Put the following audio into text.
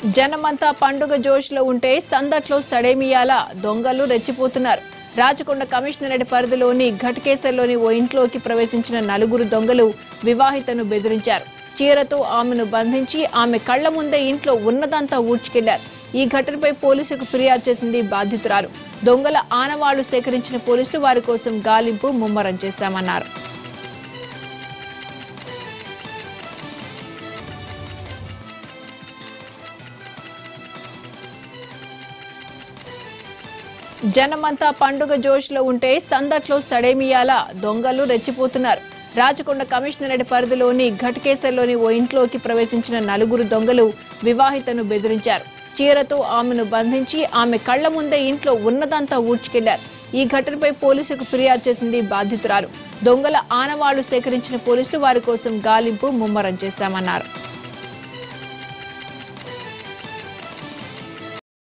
జనమంతా పండుగ జోష్లో ఉంటే సందట్లో సడేమియాల దొంగలు రెచ్చిపోతున్నారు. రాచకొండ కమిషనరేట్ పరిధిలోని ఘటకేసర్లోని ఓ ఇంట్లోకి ప్రవేశించిన నలుగురు దొంగలు వివాహితను బెదిరించారు. చీరతో ఆమెను బంధించి ఆమె కళ్ల ముందే ఇంట్లో ఉన్నదంతా ఊడ్చుకెళ్లారు. ఈ ఘటనపై పోలీసులకు ఫిర్యాదు చేసింది బాధితురాలు. దొంగల ఆనవాళ్లు సేకరించిన పోలీసులు వారి కోసం గాలింపు ముమ్మరం చేశామన్నారు. జనమంతా పండుగ జోష్లో ఉంటే సందట్లో సడేమియాల దొంగలు రెచ్చిపోతున్నారు. రాచకొండ కమిషనరేట్ పరిధిలోని ఘటకేసర్లోని ఓ ఇంట్లోకి ప్రవేశించిన నలుగురు దొంగలు వివాహితను బెదిరించారు. చీరతో ఆమెను బంధించి ఆమె కళ్ల ముందే ఇంట్లో ఉన్నదంతా ఊడ్చుకెళ్లారు. ఈ ఘటనపై పోలీసులకు ఫిర్యాదు చేసింది బాధితురాలు. దొంగల ఆనవాళ్లు సేకరించిన పోలీసులు వారి కోసం గాలింపు ముమ్మరం చేశామన్నారు.